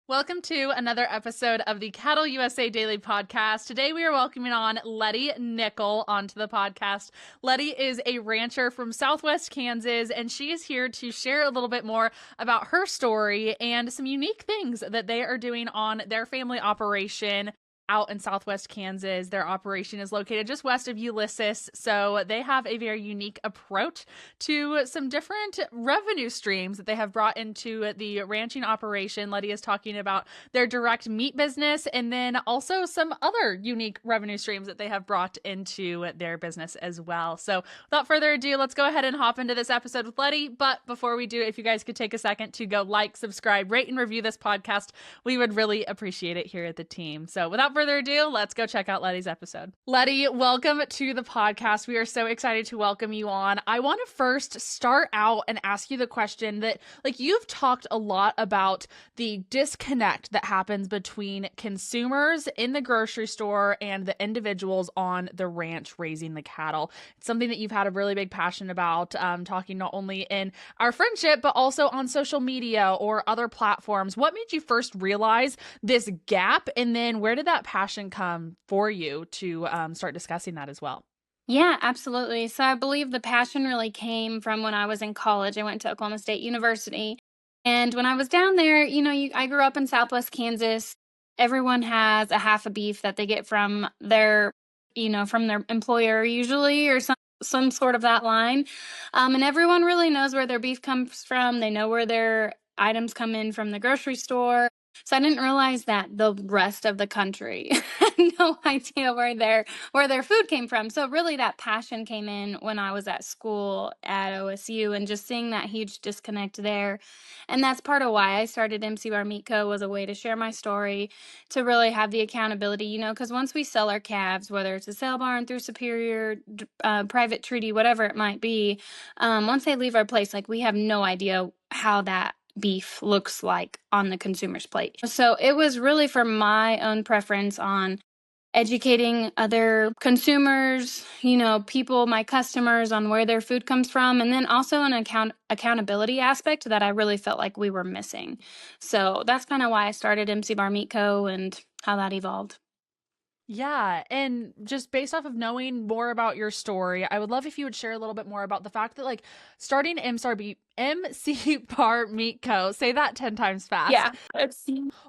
Welcome to another episode of the CattleUSA Daily Podcast. Today we are welcoming on Lettie Nickel onto the podcast. Lettie is a rancher from Southwest Kansas, and she is here to share a little bit more about her story and some unique things that they are doing on their family operation out in Southwest Kansas. Their operation is located just west of Ulysses, so they have a very unique approach to some different revenue streams that they have brought into the ranching operation. Lettie is talking about their direct meat business and then also some other unique revenue streams that they have brought into their business as well. So without further ado, let's go ahead and hop into this episode with Lettie. But before we do, if you guys could take a second to go like, subscribe, rate, and review this podcast, we would really appreciate it here at the team. So without further ado, let's go check out Lettie's episode. Lettie, welcome to the podcast. We are so excited to welcome you on. I want to first start out and ask you the question that, you've talked a lot about the disconnect that happens between consumers in the grocery store and the individuals on the ranch raising the cattle. It's something that you've had a really big passion about, talking not only in our friendship, but also on social media or other platforms. What made you first realize this gap? And then where did that passion come for you to start discussing that as well? Yeah, absolutely. So I believe the passion really came from when I was in college. I went to Oklahoma State University. And when I was down there, I grew up in Southwest Kansas. Everyone has a half a beef that they get from from their employer usually, or some sort of that line. And everyone really knows where their beef comes from. They know where their items come in from the grocery store. So I didn't realize that the rest of the country had no idea where their food came from. So really that passion came in when I was at school at OSU and just seeing that huge disconnect there. And that's part of why I started MC Bar Meat Co. was a way to share my story, to really have the accountability, because once we sell our calves, whether it's a sale barn through Superior, private treaty, whatever it might be, once they leave our place, we have no idea how that beef looks like on the consumer's plate. So it was really for my own preference on educating other consumers, people, my customers, on where their food comes from, and then also an accountability aspect that I really felt like we were missing. So that's kind of why I started MC Bar Meat Co. and how that evolved. Yeah, and just based off of knowing more about your story, I would love if you would share a little bit more about the fact that starting MC Bar Meat Co., say that 10 times fast. Yeah.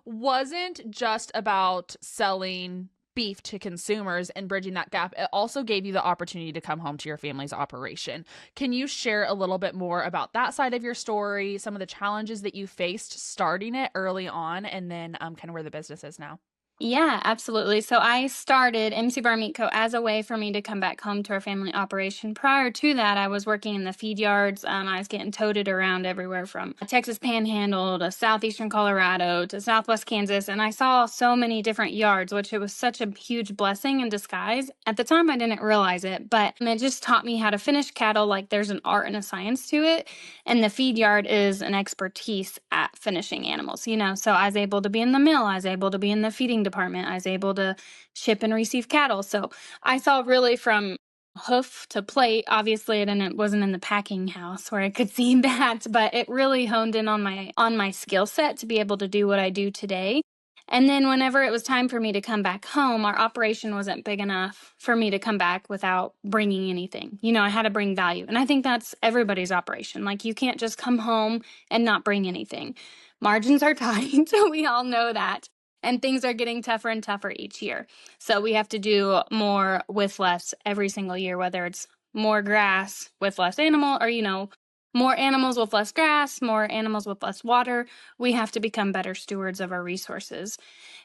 Wasn't just about selling beef to consumers and bridging that gap. It also gave you the opportunity to come home to your family's operation. Can you share a little bit more about that side of your story, some of the challenges that you faced starting it early on, and then kind of where the business is now? Yeah, absolutely. So I started MC Bar Meat Co. as a way for me to come back home to our family operation. Prior to that, I was working in the feed yards. I was getting toted around everywhere from Texas Panhandle to southeastern Colorado to southwest Kansas. And I saw so many different yards, which it was such a huge blessing in disguise. At the time, I didn't realize it, but it just taught me how to finish cattle. There's an art and a science to it. And the feed yard is an expertise at finishing animals, So I was able to be in the mill. I was able to be in the feeding department. I was able to ship and receive cattle. So I saw really from hoof to plate. Obviously, it wasn't in the packing house where I could see that, but it really honed in on my skill set to be able to do what I do today. And then whenever it was time for me to come back home, our operation wasn't big enough for me to come back without bringing anything. I had to bring value. And I think that's everybody's operation. You can't just come home and not bring anything. Margins are tight. We all know that. And things are getting tougher and tougher each year. So we have to do more with less every single year, whether it's more grass with less animal or, more animals with less grass, more animals with less water. We have to become better stewards of our resources.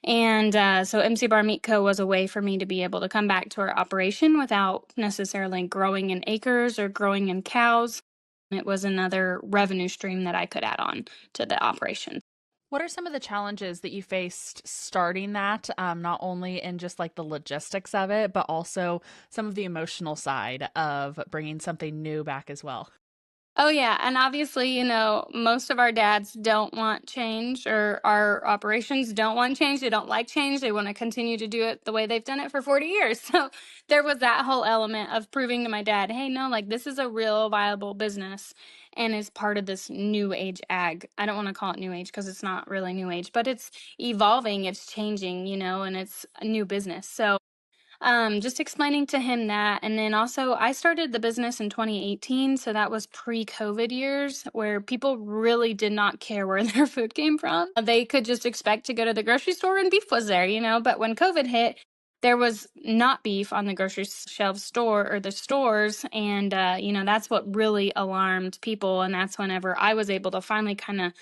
And so MC Bar Meat Co. was a way for me to be able to come back to our operation without necessarily growing in acres or growing in cows. It was another revenue stream that I could add on to the operation. What are some of the challenges that you faced starting that, not only in just the logistics of it, but also some of the emotional side of bringing something new back as well? Oh, yeah. And obviously, most of our dads don't want change, or our operations don't want change. They don't like change. They want to continue to do it the way they've done it for 40 years. So there was that whole element of proving to my dad, hey, no, this is a real viable business. and is part of this new age ag. I don't want to call it new age because it's not really new age, but it's evolving, it's changing, and it's a new business. So just explaining to him that. And then also, I started the business in 2018. So that was pre COVID years where people really did not care where their food came from. They could just expect to go to the grocery store and beef was there. But when COVID hit, there was not beef on the grocery shelf store or the stores. And, that's what really alarmed people. And that's whenever I was able to finally kind of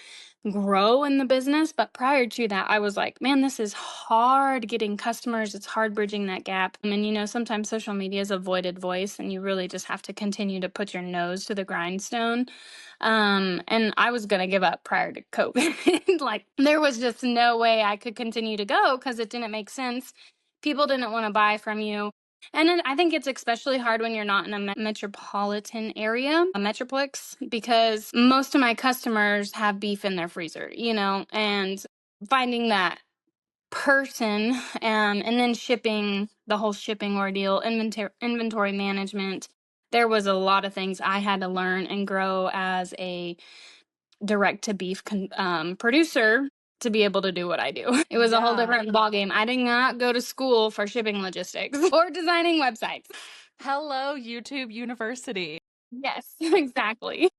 grow in the business. But prior to that, I was like, man, this is hard getting customers. It's hard bridging that gap. And, sometimes social media is a voided voice, and you really just have to continue to put your nose to the grindstone. And I was going to give up prior to COVID. Like, there was just no way I could continue to go because it didn't make sense. People didn't want to buy from you. And then I think it's especially hard when you're not in a metropolitan area, a metroplex, because most of my customers have beef in their freezer, and finding that person, and then shipping, the whole shipping ordeal, inventory management. There was a lot of things I had to learn and grow as a direct to beef producer to be able to do what I do. It was a whole different ballgame. I did not go to school for shipping logistics or designing websites. Hello, YouTube University. Yes, exactly.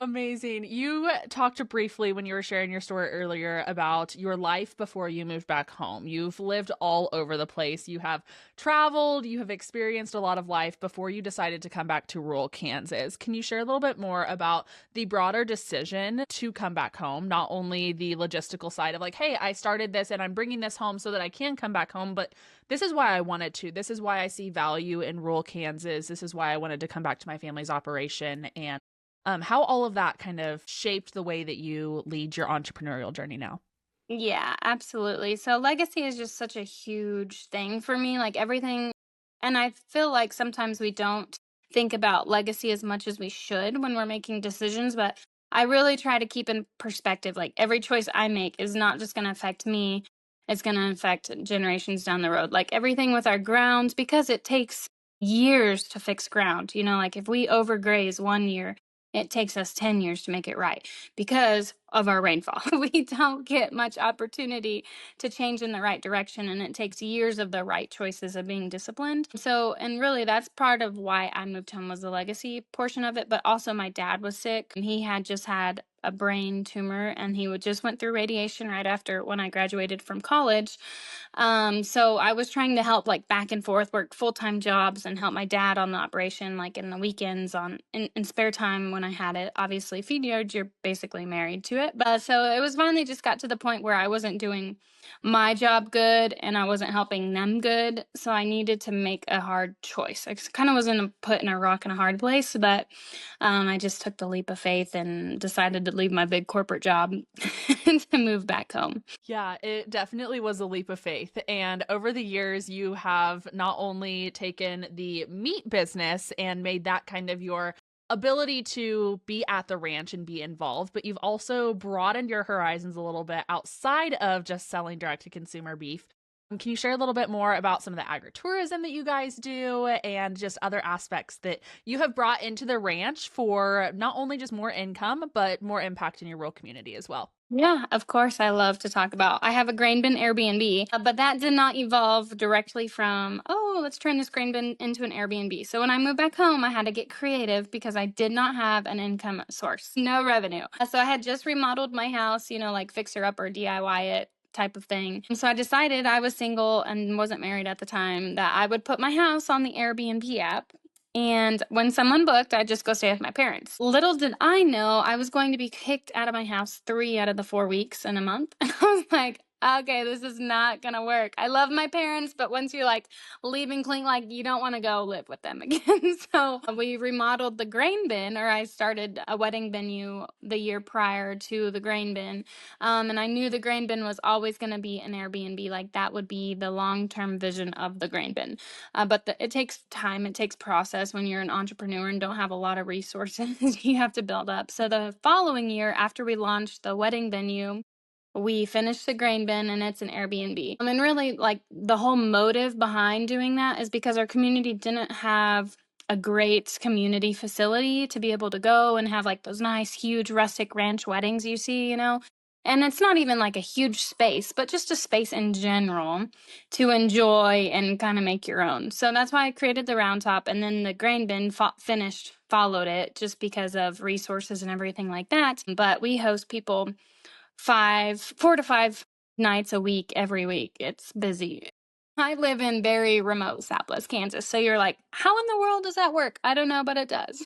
Amazing. You talked briefly when you were sharing your story earlier about your life before you moved back home. You've lived all over the place. You have traveled, you have experienced a lot of life before you decided to come back to rural Kansas. Can you share a little bit more about the broader decision to come back home? Not only the logistical side of like, hey, I started this and I'm bringing this home so that I can come back home, but this is why I wanted to. This is why I see value in rural Kansas. This is why I wanted to come back to my family's operation, and how all of that kind of shaped the way that you lead your entrepreneurial journey now. Yeah, absolutely. So legacy is just such a huge thing for me, like everything. And I feel like sometimes we don't think about legacy as much as we should when we're making decisions, but I really try to keep in perspective, like every choice I make is not just going to affect me, it's going to affect generations down the road. Like everything with our grounds, because it takes years to fix ground. Like if we overgraze 1 year, it takes us 10 years to make it right because of our rainfall. We don't get much opportunity to change in the right direction, and it takes years of the right choices of being disciplined. So, and really that's part of why I moved home, was the legacy portion of it. But also my dad was sick, and he had just had a brain tumor, and he would just went through radiation right after when I graduated from college. So I was trying to help, like, back and forth, work full-time jobs and help my dad on the operation, like in the weekends, in spare time when I had it. Obviously, feed yards, you're basically married to it. But so it was finally just got to the point where I wasn't doing my job good and I wasn't helping them good. So I needed to make a hard choice. I kind of was put in a rock and a hard place, but I just took the leap of faith and decided to leave my big corporate job to move back home. Yeah, it definitely was a leap of faith. And over the years, you have not only taken the meat business and made that kind of your ability to be at the ranch and be involved, but you've also broadened your horizons a little bit outside of just selling direct to consumer beef. Can you share a little bit more about some of the agritourism that you guys do and just other aspects that you have brought into the ranch for not only just more income, but more impact in your rural community as well? Yeah, of course. I love to talk about. I have a grain bin Airbnb, but that did not evolve directly from, oh, let's turn this grain bin into an Airbnb. So when I moved back home, I had to get creative because I did not have an income source, no revenue. So I had just remodeled my house, like fixer up or DIY it type of thing. So I decided, I was single and wasn't married at the time, that I would put my house on the Airbnb app. And when someone booked, I'd just go stay with my parents. Little did I know I was going to be kicked out of my house 3 out of the 4 weeks in a month. And I was like, okay, this is not going to work. I love my parents, but once you're like leaving clean, like you don't want to go live with them again. So we remodeled the grain bin, or I started a wedding venue the year prior to the grain bin. And I knew the grain bin was always going to be an Airbnb. Like that would be the long-term vision of the grain bin. But it takes time, it takes process when you're an entrepreneur and don't have a lot of resources. You have to build up. So the following year, after we launched the wedding venue, we finished the grain bin and it's an Airbnb. And really, like, the whole motive behind doing that is because our community didn't have a great community facility to be able to go and have like those nice, huge rustic ranch weddings you see, And it's not even like a huge space, but just a space in general to enjoy and kind of make your own. So that's why I created the round top, and then the grain bin followed it just because of resources and everything like that. But we host people 4 to 5 nights a week, every week. It's busy. I live in very remote Southwest Kansas. So you're like, how in the world does that work? I don't know, but it does.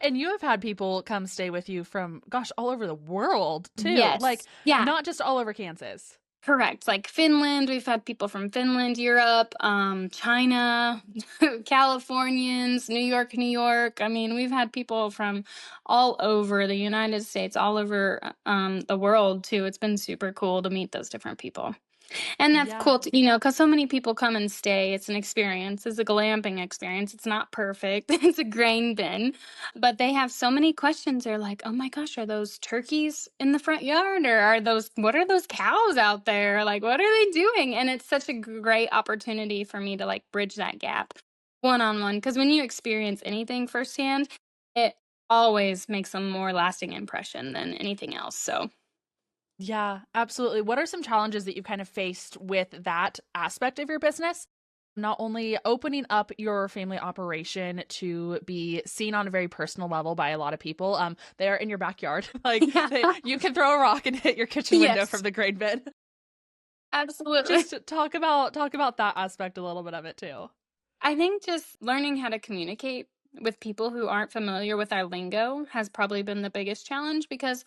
And you have had people come stay with you from, gosh, all over the world too. Yes. Like, Yeah. not just all over Kansas. Correct. Like Finland, we've had people from Finland, Europe, China, Californians, New York. I mean, we've had people from all over the United States, all over the world too. It's been super cool to meet those different people. And that's cool, because so many people come and stay. It's an experience. It's a glamping experience. It's not perfect. It's a grain bin. But they have so many questions. They're like, oh my gosh, are those turkeys in the front yard? Or what are those cows out there? Like, what are they doing? And it's such a great opportunity for me to like bridge that gap one-on-one. Because when you experience anything firsthand, it always makes a more lasting impression than anything else. So Yeah, absolutely. What are some challenges that you've kind of faced with that aspect of your business? Not only opening up your family operation to be seen on a very personal level by a lot of people. They're in your backyard. Like you can throw a rock and hit your kitchen window from the grain bin. Absolutely. Just talk about that aspect a little bit of it too. I think just learning how to communicate with people who aren't familiar with our lingo has probably been the biggest challenge, because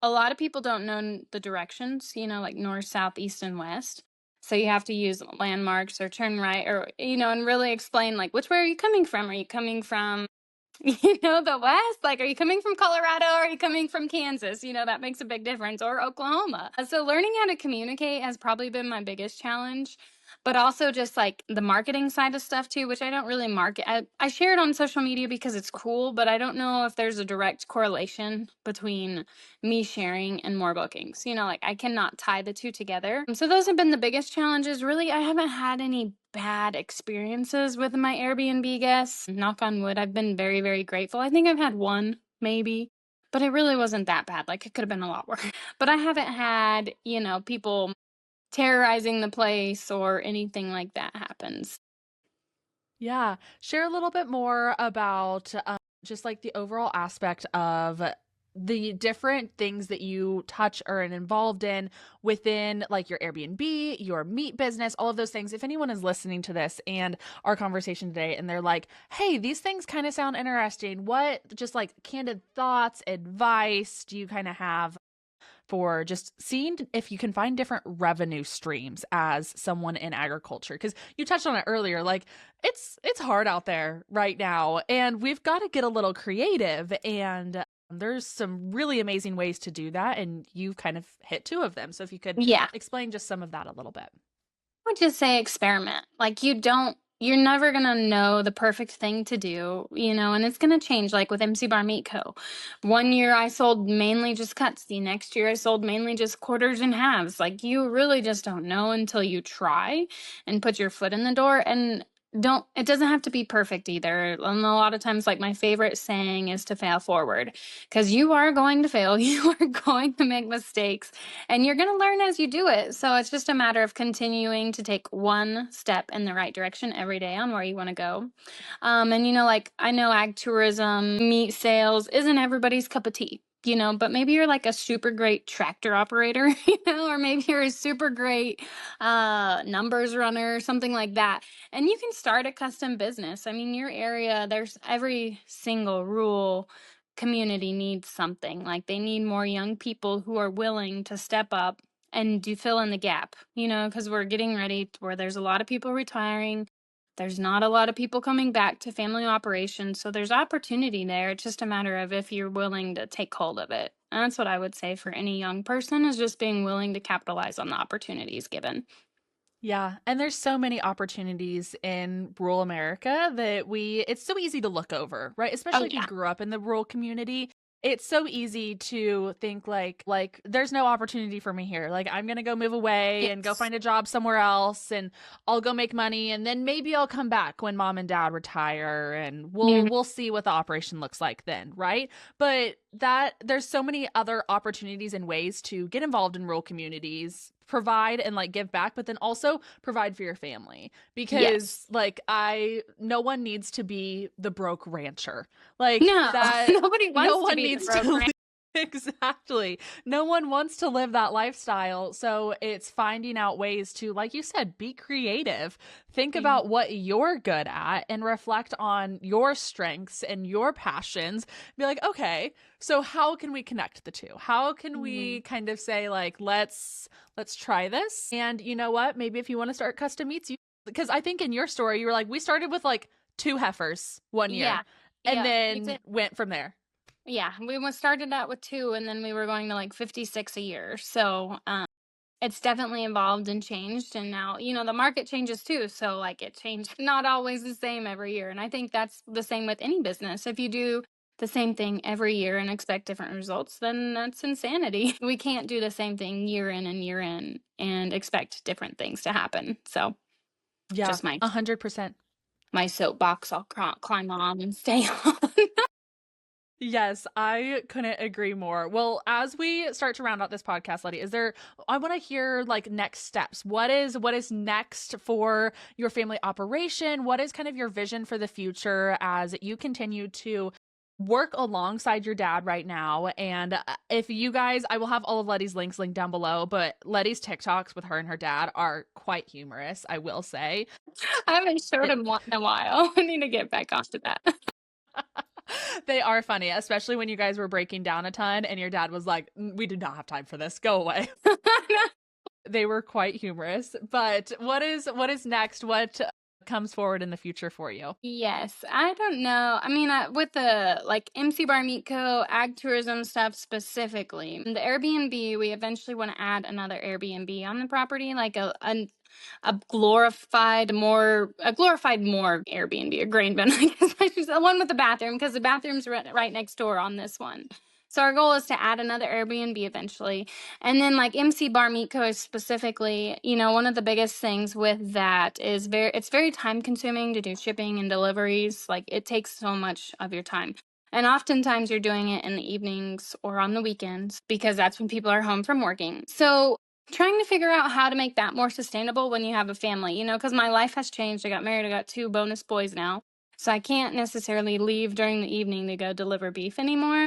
a lot of people don't know the directions, like north, south, east, and west. So you have to use landmarks or turn right, or, and really explain like, which way are you coming from? Are you coming from, the west? Like, are you coming from Colorado, or are you coming from Kansas? That makes a big difference, or Oklahoma. So learning how to communicate has probably been my biggest challenge. But also just like the marketing side of stuff too, which I don't really market. I share it on social media because it's cool, but I don't know if there's a direct correlation between me sharing and more bookings. Like I cannot tie the two together. So those have been the biggest challenges. Really, I haven't had any bad experiences with my Airbnb guests. Knock on wood, I've been very, very grateful. I think I've had one, maybe, but it really wasn't that bad. Like it could have been a lot worse. But I haven't had, people terrorizing the place or anything like that happens. Yeah. Share a little bit more about just like the overall aspect of the different things that you touch or are involved in within like your Airbnb, your meat business, all of those things. If anyone is listening to this and our conversation today and they're like, hey, these things kind of sound interesting. What just like candid thoughts, advice do you kind of have for just seeing if you can find different revenue streams as someone in agriculture? Because you touched on it earlier, like it's hard out there right now, and we've got to get a little creative, and there's some really amazing ways to do that, and you've kind of hit two of them. So if you could explain just some of that a little bit. I would just say experiment. Like you're never going to know the perfect thing to do, and it's going to change. Like with MC Bar Meat Co. One year I sold mainly just cuts. The next year I sold mainly just quarters and halves. Like you really just don't know until you try and put your foot in the door. And it doesn't have to be perfect either. And a lot of times, like my favorite saying is to fail forward, because you are going to fail. You are going to make mistakes, and you're going to learn as you do it. So it's just a matter of continuing to take one step in the right direction every day on where you want to go. And like I know ag tourism, meat sales isn't everybody's cup of tea. But maybe you're like a super great tractor operator, or maybe you're a super great numbers runner, something like that. And you can start a custom business. I mean, your area, there's every single rural community needs something. Like they need more young people who are willing to step up and do fill in the gap, because we're getting ready to where there's a lot of people retiring. There's not a lot of people coming back to family operations. So there's opportunity there. It's just a matter of if you're willing to take hold of it. And that's what I would say for any young person, is just being willing to capitalize on the opportunities given. Yeah, and there's so many opportunities in rural America that it's so easy to look over, right? Especially if you grew up in the rural community. it's so easy to think like there's no opportunity for me here. Like I'm going to go move away and go Yes. find a job somewhere else and I'll go make money and then maybe I'll come back when mom and dad retire and Mhm. we'll see what the operation looks like then, right? But that there's so many other opportunities and ways to get involved in rural communities, provide and like give back, but then also provide for your family Yes. because like no one needs to be the broke rancher. Like No, that nobody no wants to one be the needs to broke live exactly. No one wants to live that lifestyle. So it's finding out ways to, like you said, be creative. Think rancher. about what you're good at and reflect on your strengths and your passions. Be like, okay, so how can we connect the two? How can we kind of say like, let's try this? And you know what? Maybe if you want to start custom meats, you because I think in your story you were like, we started with like 2 heifers one year Yeah. and Yeah. We then did. went from there. Yeah. Started out with two, and then we were going to like 56 a year. So, it's definitely evolved and changed. And now, the market changes too. So, like, it changed, not always the same every year. And I think that's the same with any business. If you do the same thing every year and expect different results, then that's insanity. We can't do the same thing year in and year in and expect different things to happen. So, Yeah, just my 100%. my soapbox I'll climb on and stay on. Yes, I couldn't agree more. Well, as we start to round out this podcast, Lettie, I want to hear like next steps. What is next for your family operation? What is kind of your vision for the future as you continue to work alongside your dad right now? And if you guys, I will have all of Lettie's links linked down below, but Lettie's TikToks with her and her dad are quite humorous, I will say. I haven't showed him one in a while. I need to get back onto that. They are funny, especially when you guys were breaking down a ton and your dad was like, We do not have time for this. Go away." They were quite humorous. But what is next? What comes forward in the future for you? Yes, I don't know. I mean, with the like MC Bar Meat Co. Ag tourism stuff specifically, the Airbnb, we eventually want to add another Airbnb on the property, like a glorified more Airbnb, a grain bin, I guess I should say, one with the bathroom, because the bathroom's right next door on this one. So our goal is to add another Airbnb eventually. And then like MC Bar Meat Co. specifically, one of the biggest things with that is it's very time consuming to do shipping and deliveries. Like it takes so much of your time. And oftentimes you're doing it in the evenings or on the weekends because that's when people are home from working. So trying to figure out how to make that more sustainable when you have a family, because my life has changed. I got married, I got 2 bonus boys now. So I can't necessarily leave during the evening to go deliver beef anymore.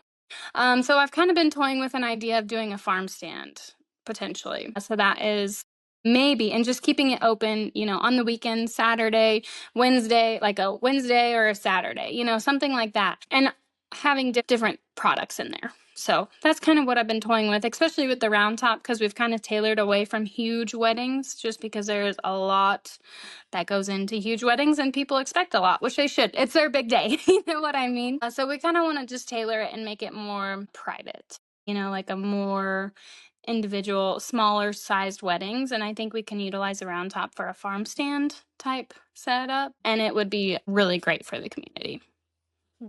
So I've kind of been toying with an idea of doing a farm stand potentially. So that is maybe, and just keeping it open, on the weekend, Saturday, Wednesday, like a Wednesday or a Saturday, something like that. And having different products in there. So that's kind of what I've been toying with, especially with the round top, because we've kind of tailored away from huge weddings just because there's a lot that goes into huge weddings and people expect a lot, which they should. It's their big day. You know what I mean? So we kind of want to just tailor it and make it more private, like a more individual, smaller sized weddings. And I think we can utilize a round top for a farm stand type setup. And it would be really great for the community.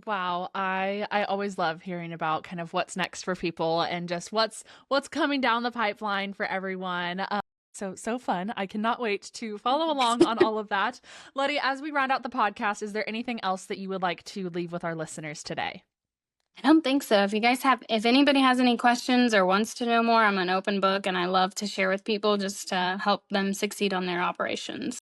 Wow, I always love hearing about kind of what's next for people and just what's coming down the pipeline for everyone. So fun. I cannot wait to follow along on all of that. Lettie, as we round out the podcast, is there anything else that you would like to leave with our listeners today? I don't think so. If anybody has any questions or wants to know more, I'm an open book and I love to share with people just to help them succeed on their operations.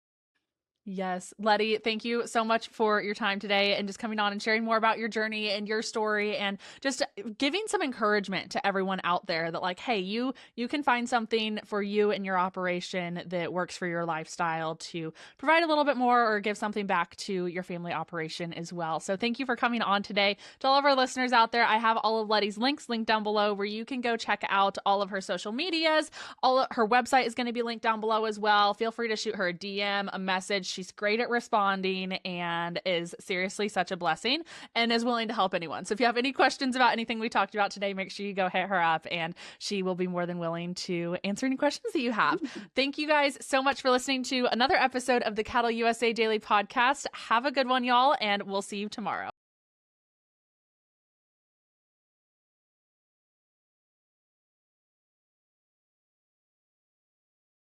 Yes. Lettie, thank you so much for your time today and just coming on and sharing more about your journey and your story and just giving some encouragement to everyone out there that like, hey, you can find something for you and your operation that works for your lifestyle to provide a little bit more or give something back to your family operation as well. So thank you for coming on today. To all of our listeners out there, I have all of Lettie's links linked down below where you can go check out all of her social medias. Her website is going to be linked down below as well. Feel free to shoot her a DM, a message. She's great at responding and is seriously such a blessing and is willing to help anyone. So if you have any questions about anything we talked about today, make sure you go hit her up and she will be more than willing to answer any questions that you have. Thank you guys so much for listening to another episode of the CattleUSA Daily Podcast. Have a good one, y'all, and we'll see you tomorrow.